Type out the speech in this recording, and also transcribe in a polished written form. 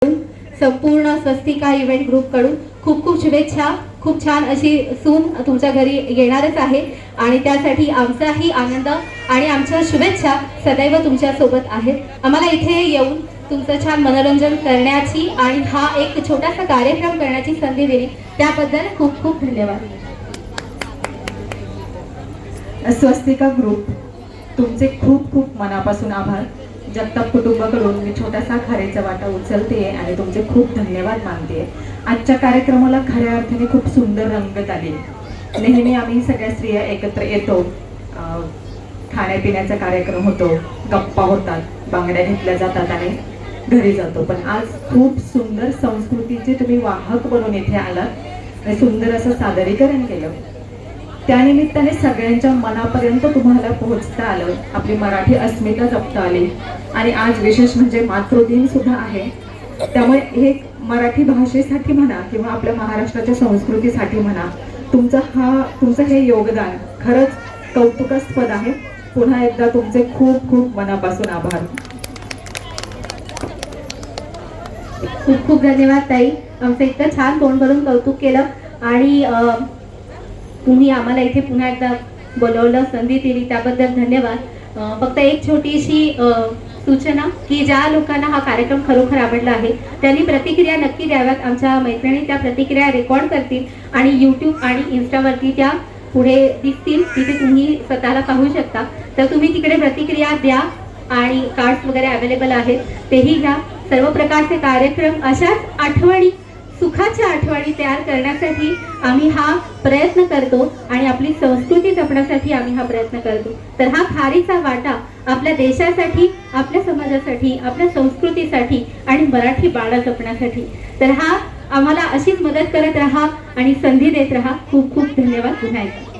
संपूर्ण Swastika event group कडून खूप खूप शुभेच्छा। खूप छान अशी सून तुमच्या घरी येणारच आहे आणि त्यासाठी आमचाही आनंद आणि आमच्या शुभेच्छा सदैव तुमच्या सोबत आहेत। आम्हाला इथे येऊन तुमचं छान मनोरंजन करण्याची आणि हा एक छोटासा कार्यक्रम करण्याची संधी दिली त्याबद्दल खूप खूप धन्यवाद। स्वस्तिका ग्रुप तुमचे खूप खूप मनापासून आभार। जगताप कुटुंबाकडून मी छोटासा खारीचा वाटा उचलते आणि तुमचे खूप धन्यवाद मानते। आजच्या कार्यक्रमाला खऱ्या अर्थाने खूप सुंदर रंगत आली। नेहमी आम्ही सगळ्या स्त्रिया एकत्र येतो, खाण्यापिण्याचा कार्यक्रम होतो, गप्पा होतात, बांगड्या घेतल्या जातात आणि घरी जातो। पण आज खूप सुंदर संस्कृतीचे तुम्ही वाहक बनून इथे आलात आणि सुंदर असं सादरीकरण केलं। त्यानिमित्ताने सगळ्यांच्या मनापर्यंत तुम्हाला पोहोचता आलं, आपली मराठी अस्मिता जपता आली आणि आज विशेष म्हणजे मातृदिन सुद्धा आहे। त्यामुळे हे मराठी भाषेसाठी म्हणा किंवा आपल्या महाराष्ट्राच्या संस्कृतीसाठी म्हणा तुमचं हे योगदान खरंच कौतुकास्पद आहे। पुन्हा एकदा तुमचे खूप खूप मनापासून आभार। खूप खूप धन्यवाद ताई, आमचं इतकं छान तोंड भरून कौतुक केलं आणि तुम्ही आम्हाला इथे पुन्हा एकदा बोलवलं, संधी दिली त्याबद्दल धन्यवाद। फक्त एक छोटीशी सूचना की ज्या लोकांना हा कार्यक्रम खरोखर आवडला आहे त्यांनी प्रतिक्रिया नक्की द्याव्यात। आमच्या मैत्रिणी त्या प्रतिक्रिया रेकॉर्ड करतील आणि यूट्यूब आणि इन्स्टावरती त्या पुढे दिसतील, तिथे तुम्ही स्वतःला पाहू शकता। तर तुम्ही तिकडे प्रतिक्रिया द्या आणि कार्ड्स वगैरे अवेलेबल आहेत तेही घ्या। सर्व प्रकारचे कार्यक्रम अशाच आठवणी, सुखाच्या आठवणी तयार करण्यासाठी आम्ही हा प्रयत्न करतो आणि आपली संस्कृती जपण्यासाठी आम्ही हा प्रयत्न करतो। तर हा खारीचा वाटा आपल्या देशासाठी, आपल्या समाजासाठी, आपल्या संस्कृतीसाठी आणि मराठी बाळा जपण्यासाठी। तर हा आम्हाला अशीच मदत करत राहा आणि संधी देत राहा। खूप खूप धन्यवाद पुन्हा एकदा।